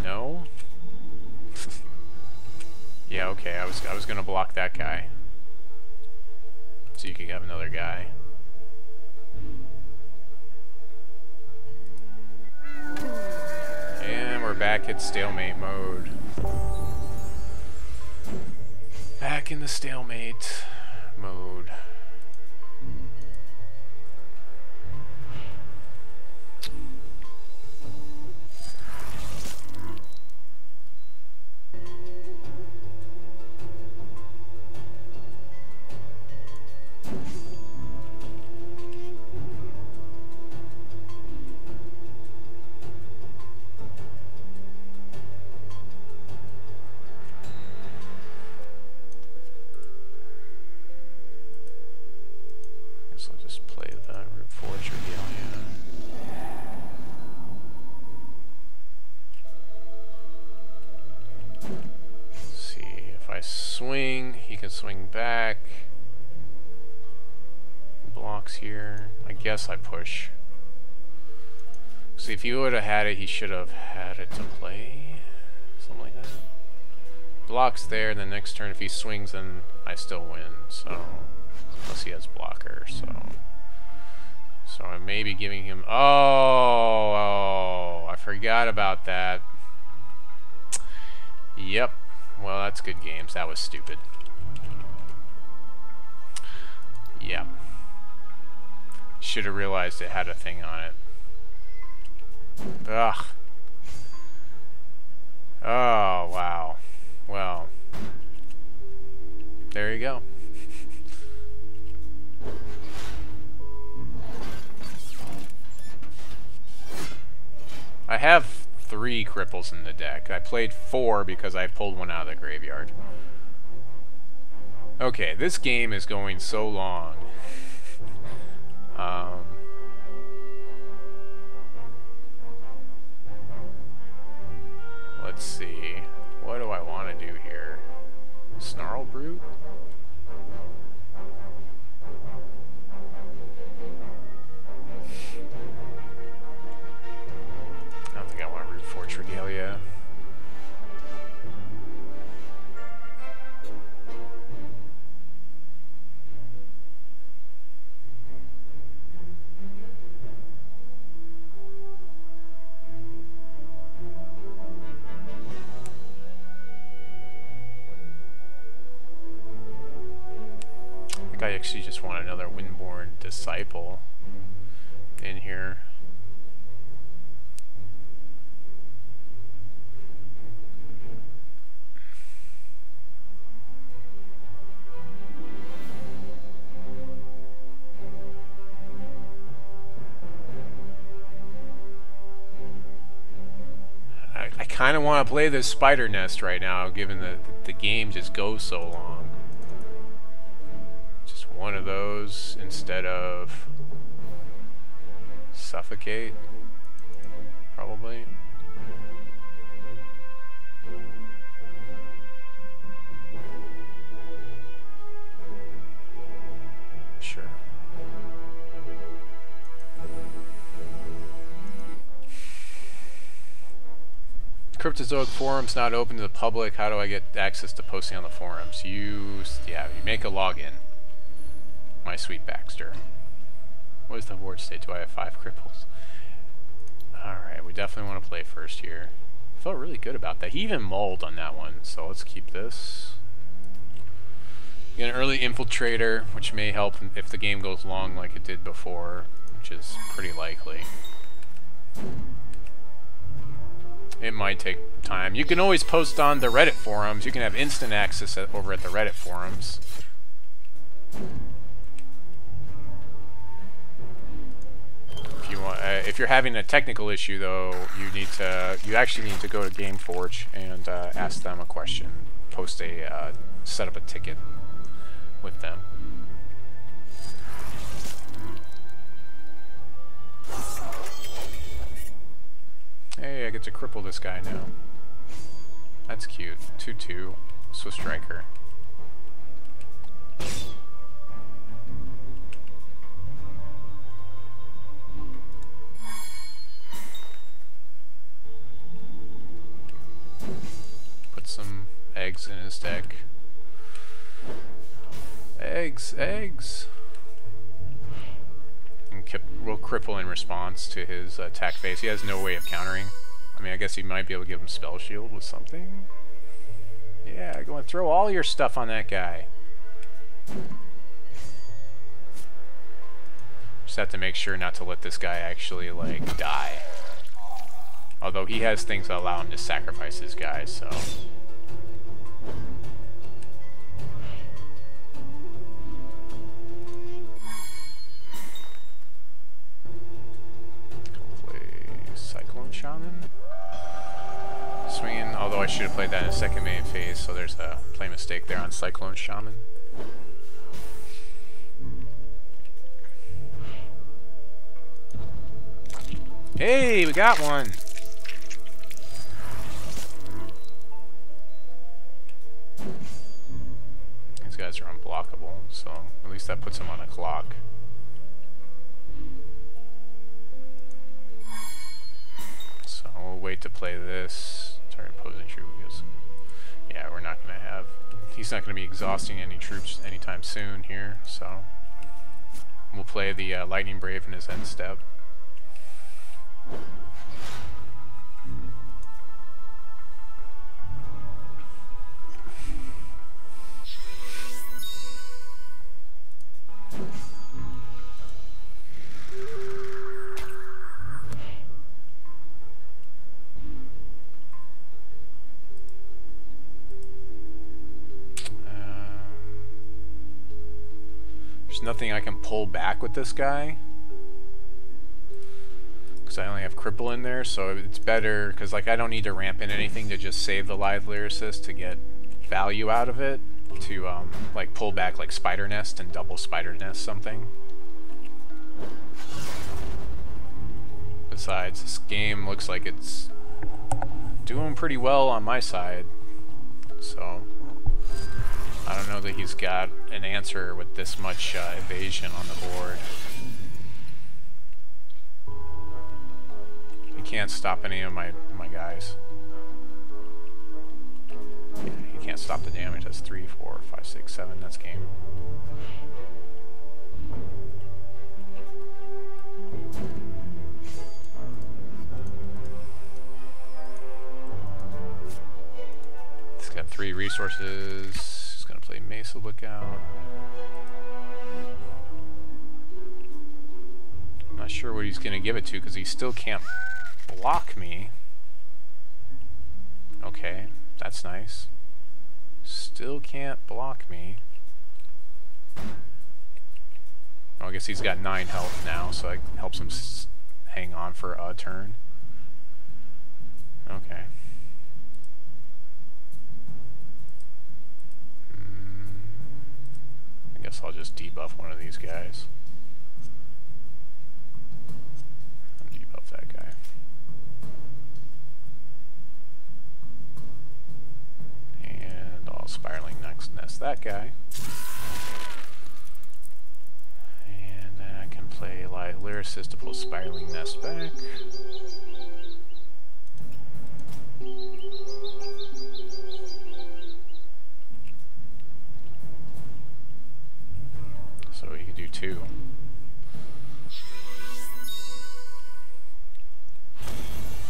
No? Yeah, okay, I was gonna block that guy. So you could have another guy. And we're back at stalemate mode. Back in the stalemate mode. Swing, he can swing back. Blocks here. I guess I push. See, if he would have had it, he should have had it to play. Something like that. Blocks there, and the next turn, if he swings, then I still win. So, plus he has blocker, so I may be giving him... Oh, I forgot about that. Yep. Well, that's good games. That was stupid. Yeah. Should have realized it had a thing on it. Ugh. Oh, wow. Well. There you go. I have 3 cripples in the deck. I played 4 because I pulled one out of the graveyard. Okay, this game is going so long. Let's see. What do I want to do here? Snarl Brute? I don't think I want to root for Regalia. I actually just want another Windborn Disciple in here. I kind of want to play this spider nest right now, given that the game just goes so long. Just one of those instead of suffocate, probably. Sure. Cryptozoic forums not open to the public. How do I get access to posting on the forums? You make a login. My sweet Baxter. What does the board say? Do I have 5 cripples? Alright, we definitely want to play first here. Felt really good about that. He even mulled on that one, so let's keep this. Get an early infiltrator, which may help if the game goes long like it did before, which is pretty likely. It might take time. You can always post on the Reddit forums. You can have instant access over at the Reddit forums. If you want, if you're having a technical issue, though, you actually need to go to GameForge and ask them a question. Post a set up a ticket with them. Hey, I get to cripple this guy now. That's cute. 2/2. Swift Striker. Put some eggs in his deck. Eggs, eggs. And we'll cripple in response to his attack phase. He has no way of countering. I mean, I guess he might be able to give him spell shield with something. Yeah, go and throw all your stuff on that guy. Just have to make sure not to let this guy actually, like, die. Although he has things that allow him to sacrifice his guys, so... Cyclone Shaman. Swinging, although I should have played that in the second main phase, so there's a play mistake there on Cyclone Shaman. Hey, we got one! These guys are unblockable, so at least that puts them on a clock. We'll wait to play this. Target opposing troop because, yeah, we're not going to have... He's not going to be exhausting any troops anytime soon here, so... We'll play the Lightning Brave in his end step. Nothing I can pull back with this guy because I only have cripple in there, so it's better because, like, I don't need to ramp in anything to just save the live lyricist to get value out of it to like pull back like Spider Nest and double Spider Nest something. Besides, this game looks like it's doing pretty well on my side, so I don't know that he's got an answer with this much evasion on the board. He can't stop any of my guys. Yeah, he can't stop the damage. That's 3, 4, 5, 6, 7. That's game. He's got 3 resources. Gonna play Mesa Lookout. I'm not sure what he's gonna give it to because he still can't block me. Okay, that's nice. Still can't block me. Oh, I guess he's got 9 health now, so it helps him hang on for a turn. Okay. guess I'll just debuff one of these guys. Debuff that guy. And I'll Spiraling Nest that guy. And then I can play Lyricist to pull Spiraling Nest back. So he could do 2.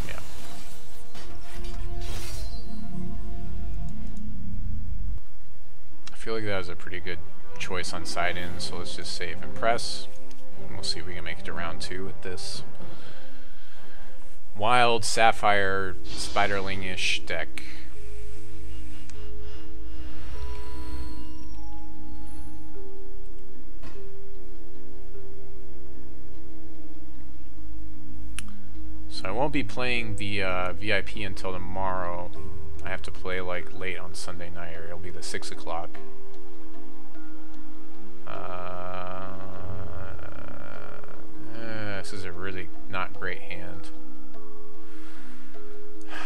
Yeah. I feel like that was a pretty good choice on side in, so let's just save and press. And we'll see if we can make it to round 2 with this wild Sapphire Spiderling-ish deck. So I won't be playing the VIP until tomorrow. I have to play like late on Sunday night, or it'll be the 6 o'clock. This is a really not great hand.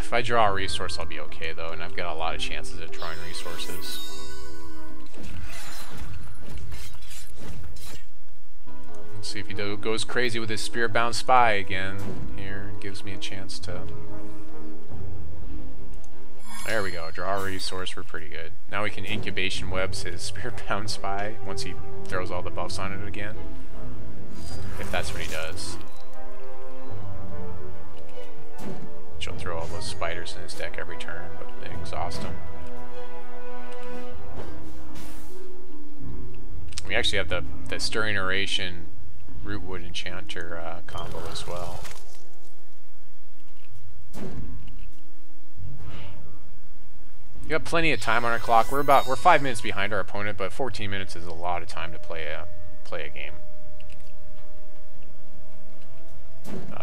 If I draw a resource, I'll be okay though, and I've got a lot of chances at drawing resources. Let's see if he goes crazy with his Spirit-Bound Spy again here. Gives me a chance to... There we go, draw a resource, we're pretty good. Now we can Incubation Webs his Spirit-Bound Spy once he throws all the buffs on it again. If that's what he does. She'll throw all those spiders in his deck every turn, but they exhaust him. We actually have the Stirring Oration Rootwood Enchanter combo as well. We got plenty of time on our clock. We're 5 minutes behind our opponent, but 14 minutes is a lot of time to play a game.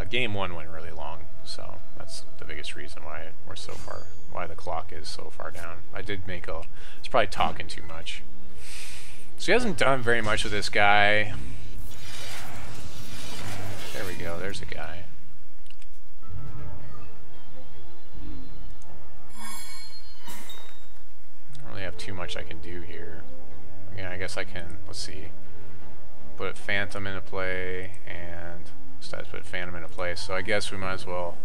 Game 1 went really long, so that's the biggest reason why why the clock is so far down. I did make it's probably talking too much. So he hasn't done very much with this guy. There we go, there's a guy. I don't really have too much I can do here. Again, I guess I can, let's see, put a Phantom into play, and instead put Phantom into play, so I guess we might as well,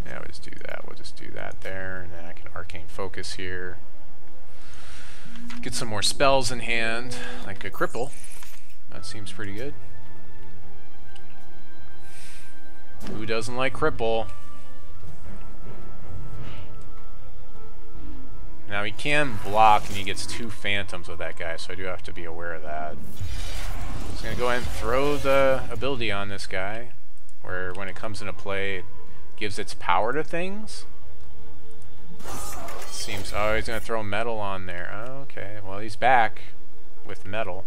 yeah, we'll just do that. We'll just do that there, and then I can Arcane Focus here. Get some more spells in hand, like a Cripple. That seems pretty good. Who doesn't like Cripple? Now he can block, and he gets 2 Phantoms with that guy, so I do have to be aware of that. Just gonna go ahead and throw the ability on this guy, where when it comes into play, it gives its power to things. Seems, oh, he's gonna throw metal on there. Oh, okay, well, he's back with metal.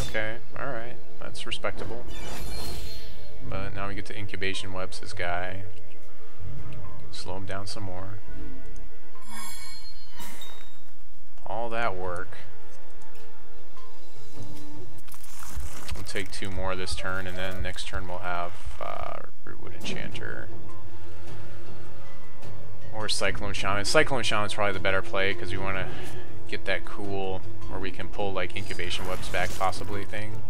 Okay, alright, that's respectable. But now we get to Incubation Webs this guy. Slow him down some more. All that work. We'll take 2 more this turn, and then next turn we'll have Rootwood Enchanter. Or Cyclone Shaman. Cyclone Shaman's probably the better play, because we want to get that cool, where we can pull like Incubation Webs back possibly thing.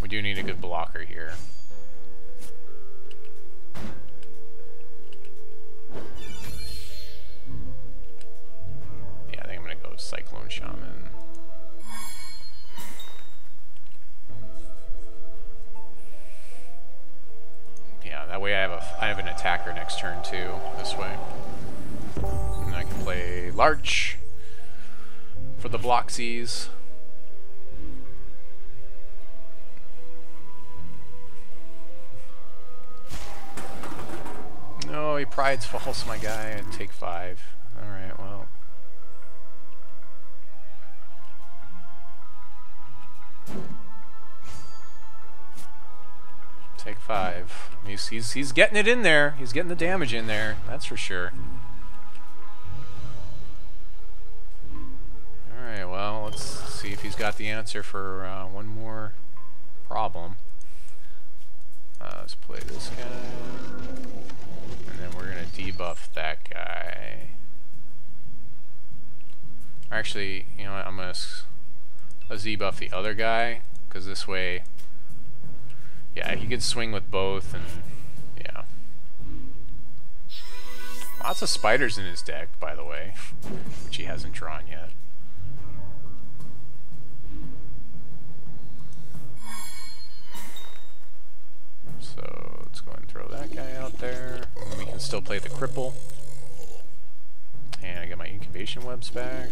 We do need a good blocker here. Yeah, I think I'm gonna go Cyclone Shaman. Yeah, that way I have an attacker next turn too, this way. And I can play Larch for the Bloxies. No, he Pride's false, my guy. I'd take 5. Alright, well. Take 5. He's getting it in there. He's getting the damage in there. That's for sure. All right. Well, let's see if he's got the answer for one more problem. Let's play this guy, and then we're gonna debuff that guy. Actually, you know what? Let's debuff the other guy, because this way, yeah, he could swing with both, and yeah. Lots of spiders in his deck, by the way, which he hasn't drawn yet. So let's go ahead and throw that guy out there. And we can still play the cripple. And I get my incubation webs back.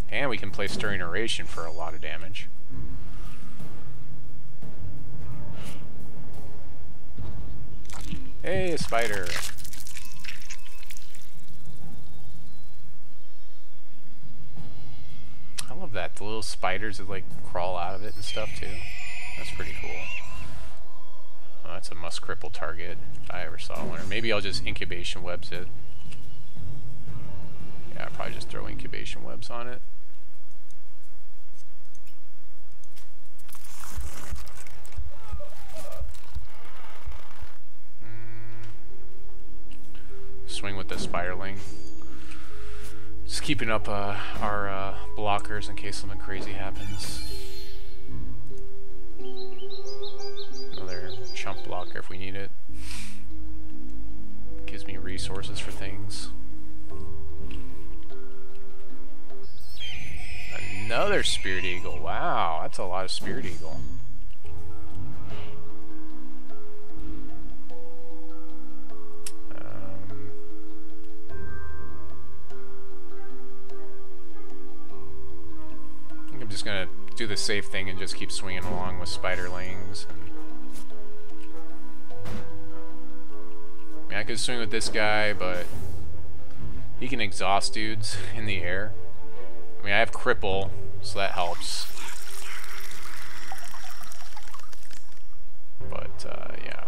And we can play Stirring Oration for a lot of damage. Hey, a spider. I love that. The little spiders that like crawl out of it and stuff too. That's pretty cool. Oh, that's a must cripple target if I ever saw one. Or maybe I'll just incubation webs it. Yeah, I'll probably just throw incubation webs on it. Swing with the spiderling. Just keeping up our blockers in case something crazy happens. Another chump blocker if we need it. Gives me resources for things. Another Spirit Eagle. Wow, that's a lot of Spirit Eagle. I'm just gonna do the safe thing and just keep swinging along with spiderlings. I mean, I could swing with this guy, but he can exhaust dudes in the air. I mean, I have cripple, so that helps. But yeah.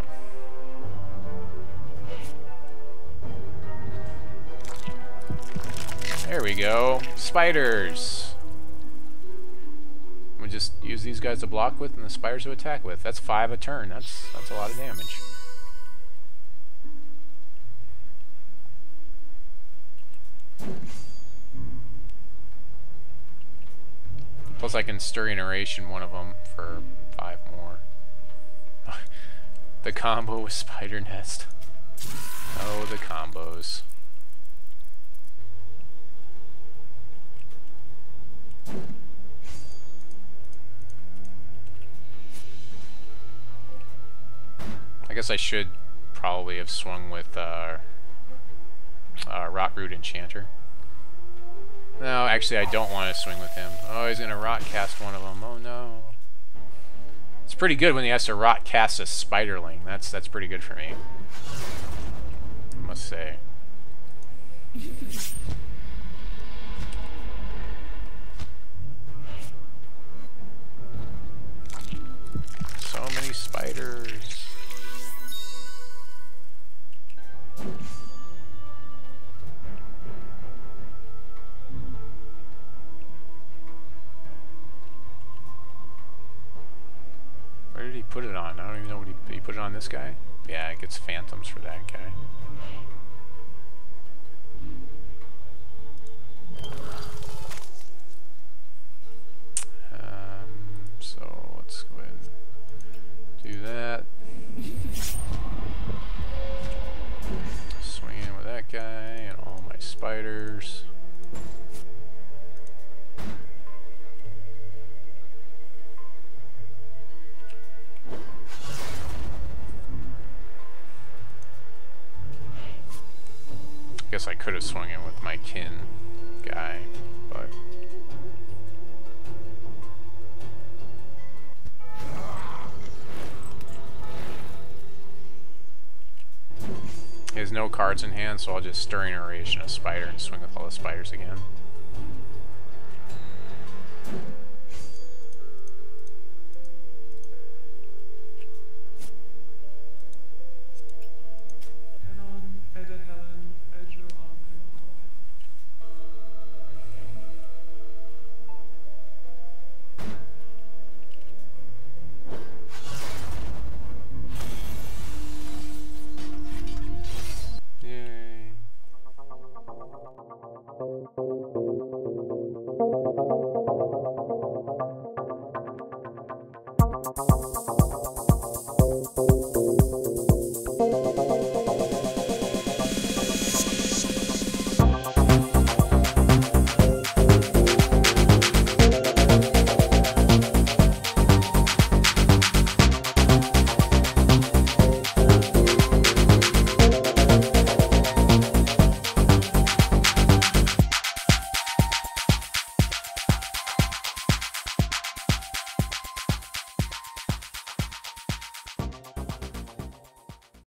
There we go. Spiders. We just use these guys to block with and the spiders to attack with. That's 5 a turn. That's a lot of damage. Plus I can Stirring Oration one of them for 5 more. The combo with Spider Nest. Oh, the combos. I guess I should probably have swung with Rotroot Enchanter. No, actually I don't want to swing with him. Oh, he's going to Rot cast one of them. Oh no. It's pretty good when he has to Rot cast a Spiderling. That's pretty good for me, I must say. So many spiders. Where did he put it on? I don't even know what he put it on. This guy? Yeah, it gets phantoms for that guy. So let's go ahead and do that. Swing in with that guy and all my spiders. Guess I could have swung in with my kin guy, but he has no cards in hand, so I'll just Stirring Oration a spider and swing with all the spiders again.